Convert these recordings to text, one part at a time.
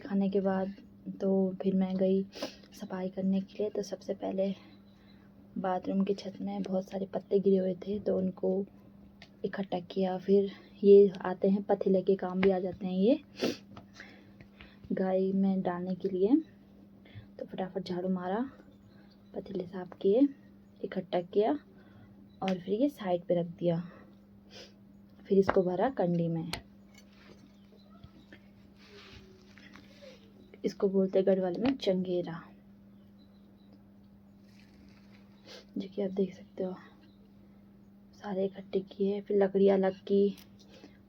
खाने के बाद तो फिर मैं गई सफाई करने के लिए। तो सबसे पहले बाथरूम की छत में बहुत सारे पत्ते गिरे हुए थे तो उनको इकट्ठा किया। फिर ये आते हैं पतीले के काम भी आ जाते हैं ये गाय में डालने के लिए। तो फटाफट झाड़ू मारा, पतीले साफ किए, इकट्ठा किया और फिर ये साइड पे रख दिया। फिर इसको भरा कंडी में। इसको बोलते हैं गढ़वाल में चंगेरा, जो कि आप देख सकते हो। सारे इकट्ठे किए, फिर लकड़ी अलग की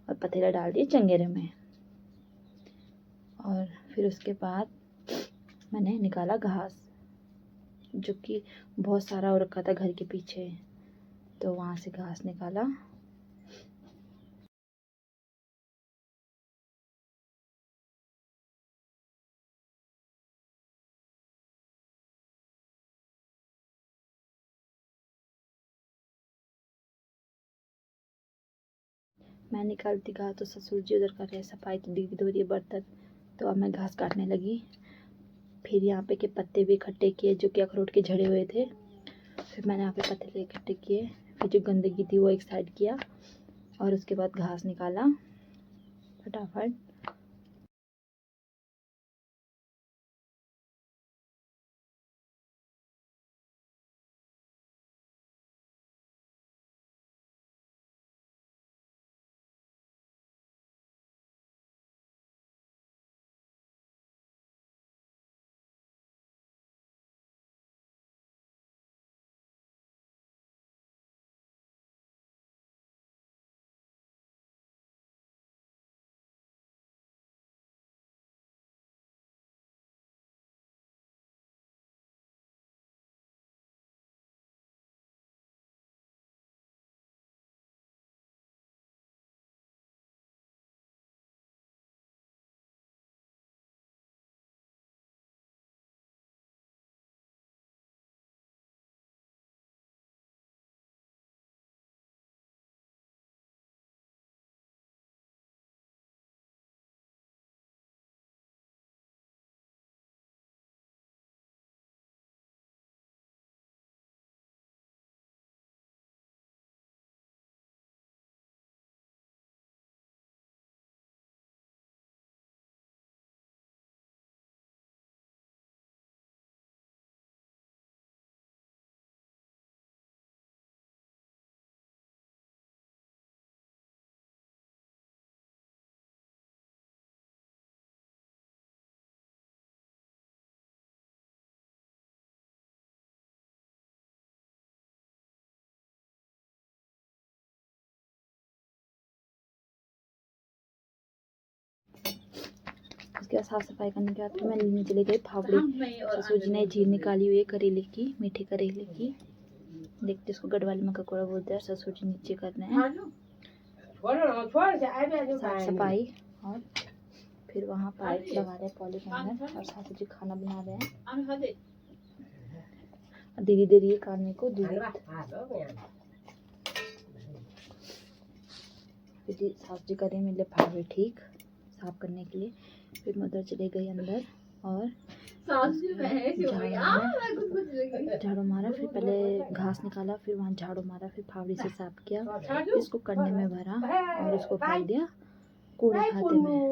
और पतीला डाल दिए चंगेरे में। और फिर उसके बाद मैंने निकाला घास, जो कि बहुत सारा हो रखा था घर के पीछे, तो वहाँ से घास निकाला। मैं निकालती घास तो ससुर जी उधर कर रहे सफाई, तो दीदी धो रही है बर्तन। तो अब मैं घास काटने लगी। फिर यहाँ पे के पत्ते भी इकट्ठे किए जो कि अखरोट के झड़े हुए थे। फिर मैंने यहाँ पे पत्ते इकट्ठे किए। फिर जो गंदगी थी वो एक साइड किया और उसके बाद घास निकाला फटाफट। उसके बाद साफ सफाई करने के बाद फिर मैं लेने चली गई फावड़ी। ससुर जी ने झील निकाली हुई है करेले की, मीठे करेले की। देखते इसको गढ़वाली में ककोड़ा बोलते हैं। ससुर जी नीचे कर रहे हैं साफ सफाई। और फिर वहाँ पाइप लगा रहे हैं पॉलीथीन में। और सासू जी खाना बना रहे हैं। दीदी दे रही है खाने को दूध। फिर सासू जी करें मेरे फावड़े ठीक साफ करने के लिए। फिर मैं उधर चले गई अंदर और झाड़ू मारा। फिर पहले घास निकाला, फिर वहाँ झाड़ू मारा, फिर फावड़ी से साफ किया, इसको कंडे में भरा और उसको फेंक दिया कूड़े खाते में।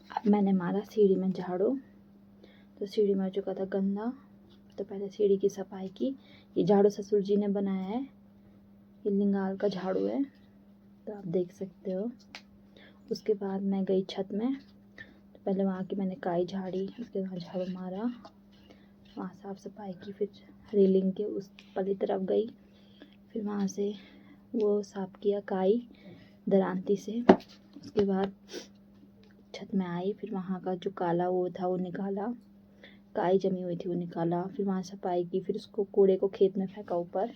अब मैंने मारा सीढ़ी में झाड़ू, तो सीढ़ी में हो चुका था गंदा, तो पहले सीढ़ी की सफाई की। ये झाड़ू ससुर जी ने बनाया है, ये लिंगाल का झाड़ू है, तो आप देख सकते हो। उसके बाद मैं गई छत में, तो पहले वहाँ की मैंने काई झाड़ी, उसके बाद झाड़ू मारा, वहाँ साफ़ सफाई की, फिर रेलिंग के उस पली तरफ गई, फिर वहाँ से वो साफ़ किया काई दरांती से। उसके बाद छत में आई, फिर वहाँ का जो काला वो था वो निकाला, काई जमी हुई थी वो निकाला, फिर वहाँ सफाई की, फिर उसको कूड़े को खेत में फेंका ऊपर।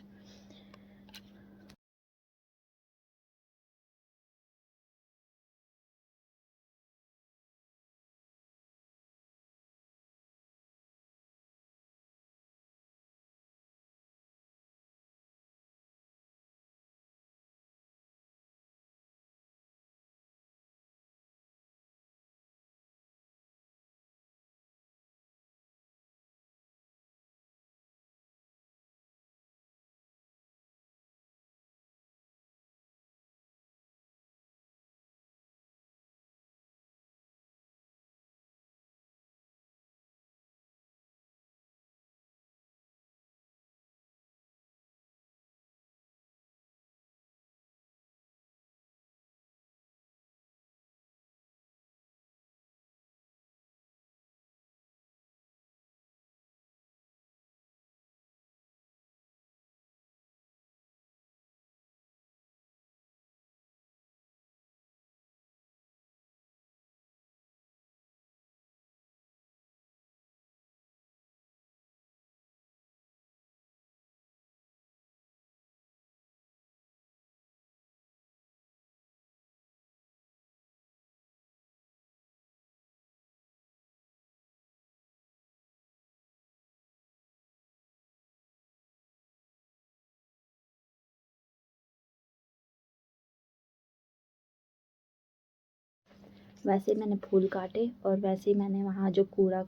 वैसे मैंने फूल काटे, और वैसे ही मैंने वहाँ जो कूड़ा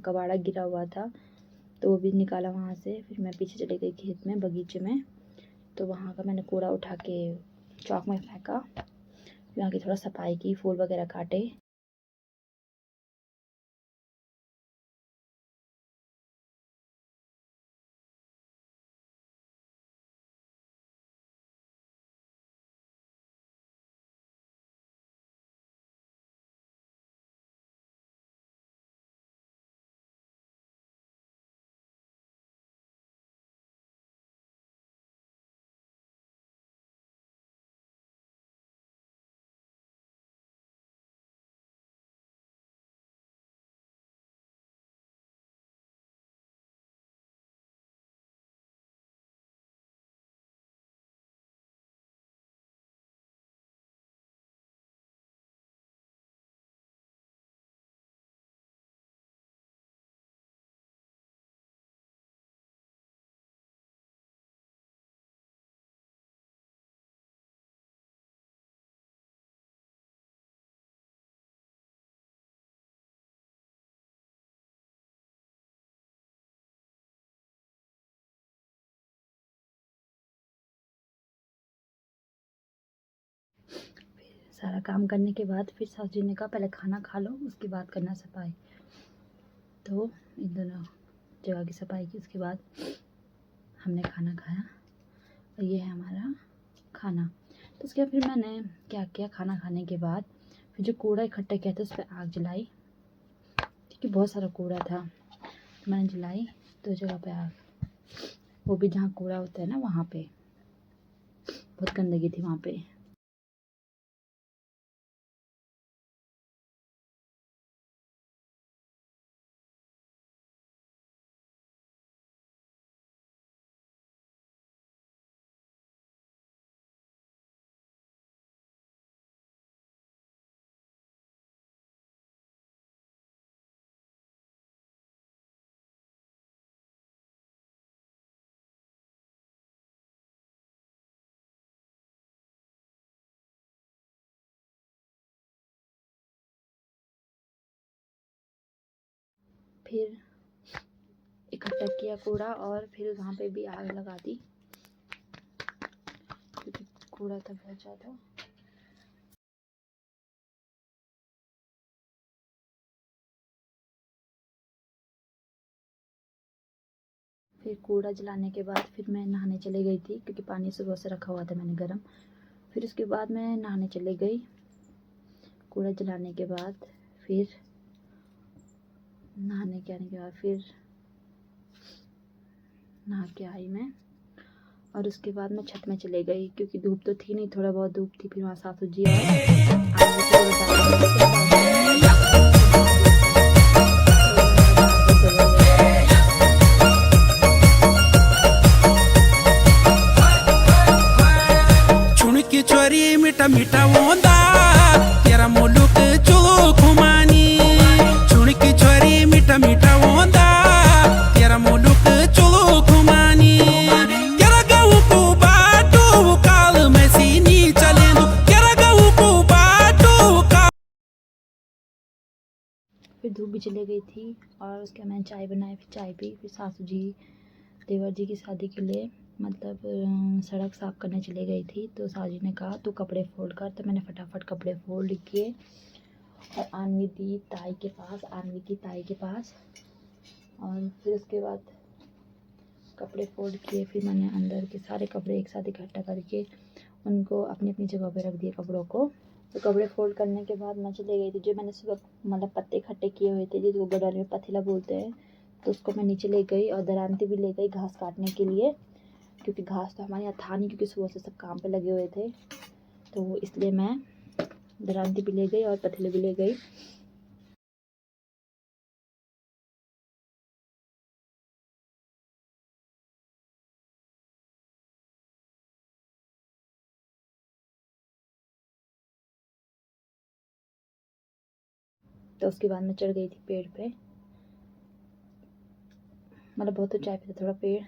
कबाड़ा गिरा हुआ था तो वो भी निकाला वहाँ से। फिर मैं पीछे चली गई खेत में, बगीचे में, तो वहाँ का मैंने कूड़ा उठा के चौक में फेंका, वहाँ की थोड़ा सफाई की, फूल वगैरह काटे। सारा काम करने के बाद फिर सासू जी ने कहा पहले खाना खा लो, उसके बाद करना सफाई। तो इन दोनों जगह की सफाई की, उसके बाद हमने खाना खाया, और ये है हमारा खाना। तो उसके बाद फिर मैंने क्या किया, खाना खाने के बाद फिर जो कूड़ा इकट्ठा किया था उस पर आग जलाई, क्योंकि बहुत सारा कूड़ा था, तो मैंने जलाई 2 जगह पे आग, वो भी जहाँ कूड़ा होता है ना वहाँ पे, बहुत गंदगी थी वहाँ पे। फिर इकट्ठा किया कूड़ा, और फिर वहाँ पे भी आग लगा दी, क्योंकि कूड़ा था बहुत ज़्यादा। फिर कूड़ा जलाने के बाद फिर मैं नहाने चली गई थी, क्योंकि पानी सुबह से रखा हुआ था मैंने गर्म। फिर उसके बाद मैं नहाने चली गई कूड़ा जलाने के बाद। फिर नहाने के आने के बाद फिर नहा के आई मैं, और उसके बाद मैं छत में चले गई, क्योंकि धूप तो थी नहीं, थोड़ा बहुत धूप थी। फिर वहाँ सासू जी की चोरी मीठा मीठा वोंदा तेरा मुलुक चुक खुमानी छुण की चोरी मीठा मीठा वोंदा तेरा मुलुक चुक खुमानी तेरा गाँव को बाटू काल में सीनी चलेंदु तेरा गाँव को बाटू काल। फिर धूप भी चली गई थी, और उसके बाद मैंने चाय बनाई, फिर चाय पी। फिर सासू जी देवर जी की शादी के लिए मतलब सड़क साफ़ करने चली गई थी, तो सासू जी ने कहा तू कपड़े फोल्ड कर, तो मैंने फटाफट कपड़े फोल्ड किए और आनवी दी ताई के पास। और फिर उसके बाद कपड़े फोल्ड किए, फिर मैंने अंदर के सारे कपड़े एक साथ इकट्ठा करके उनको अपनी अपनी जगह पे रख दिए कपड़ों को। तो कपड़े फोल्ड करने के बाद मैं चले गई थी, जो मैंने सुबह मतलब पत्ते इकट्ठे किए हुए थे, जो गडर में पथेला बोलते हैं, तो उसको मैं नीचे ले गई। और दरांती भी ले गई घास काटने के लिए, क्योंकि घास तो हमारे यहाँ था नहीं, क्योंकि सुबह से सब काम पे लगे हुए थे, तो इसलिए मैं दरांती भी ले गई और पथेले भी ले गई। तो उसके बाद मैं चढ़ गई थी पेड़ पे, मतलब बहुत ऊंचाई पे था थोड़ा पेड़।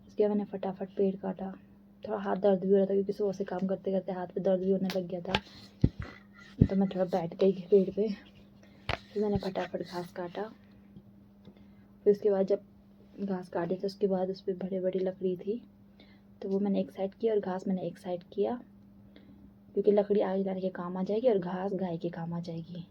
उसके बाद मैंने फटाफट पेड़ काटा। थोड़ा हाथ दर्द भी हो रहा था, क्योंकि सुबह से काम करते करते हाथ पे दर्द भी होने लग गया था, तो मैं थोड़ा बैठ गई पेड़ पे। फिर मैंने फटाफट घास काटा। फिर उसके बाद जब घास काटी तो उसके बाद उस पर बड़ी बड़ी लकड़ी थी, तो वो मैंने एक साइड की और घास मैंने एक साइड किया, क्योंकि लकड़ी आग जलाने के काम आ जाएगी और घास गाय के काम आ जाएगी।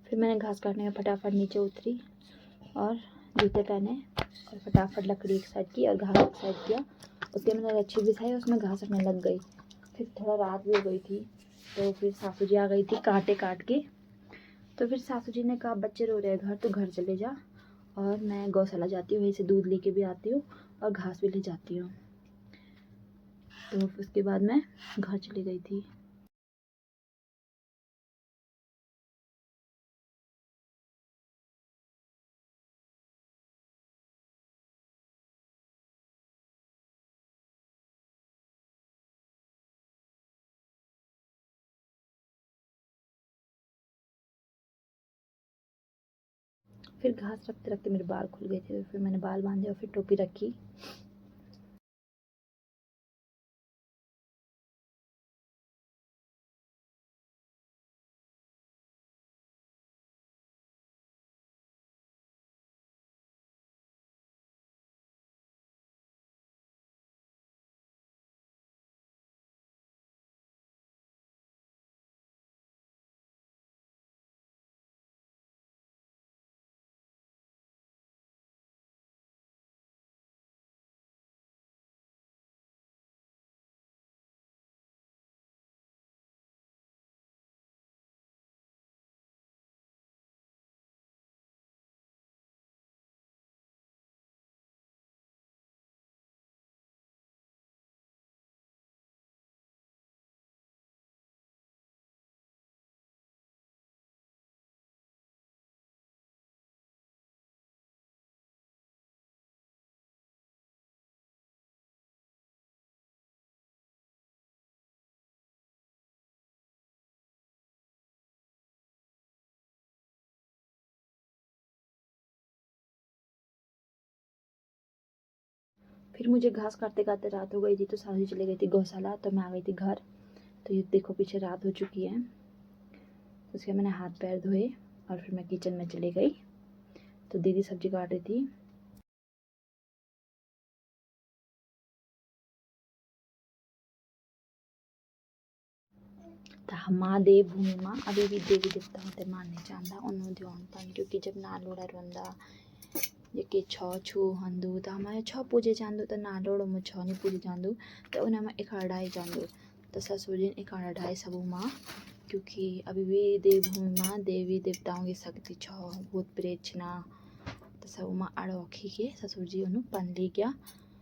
फिर मैंने घास काटने में फटाफट नीचे उतरी और जूते पहने और फटाफट लकड़ी एक साइड की और घास एक साइड किया। उसके मैंने रच्छी बिछाई, उसमें घास रखने लग गई। फिर थोड़ा रात भी हो गई थी, तो फिर सासू जी आ गई थी कांटे काट के। तो फिर सासू जी ने कहा बच्चे रो रहे हैं घर, तो घर चले जा और मैं गौशाला जाती हूँ, वहीं से दूध लेके भी आती हूँ और घास भी ले जाती हूँ। तो उसके बाद मैं घर चली गई थी। फिर घास रखते रखते मेरे बाल खुल गए थे, तो फिर मैंने बाल बांधे और फिर टोपी रखी। फिर मुझे घास काटते काटते रात हो गई थी, तो सासू चली गई थी गौशाला, तो मैं आ गई थी घर। तो ये देखो पीछे रात हो चुकी है। तो उसके मैंने हाथ पैर धोए और फिर मैं किचन में चली गई। तो दीदी सब्जी काट रही थी। माँ दे भूमि माँ अभी भी देवी देवता होते मानने चाहता उन्होंने ध्यान पान, क्योंकि जब नालोड़ा रोंदा जेके छ छू हंदू तो हमारे छ पूजे जांदू, तो नालोड़ो में छ नहीं पूजे जांदू, तो उन्हें मैं इकाढ़ाई जांदू। तो ससुर जी इकाढ़ाई सबू माँ, क्योंकि अभी भी देवभूमि माँ देवी देवताओं की शक्ति छ भूत प्रेत छिना। तो सब माँ अड़ोखी के ससुर जी उन्होंने पन ले गया।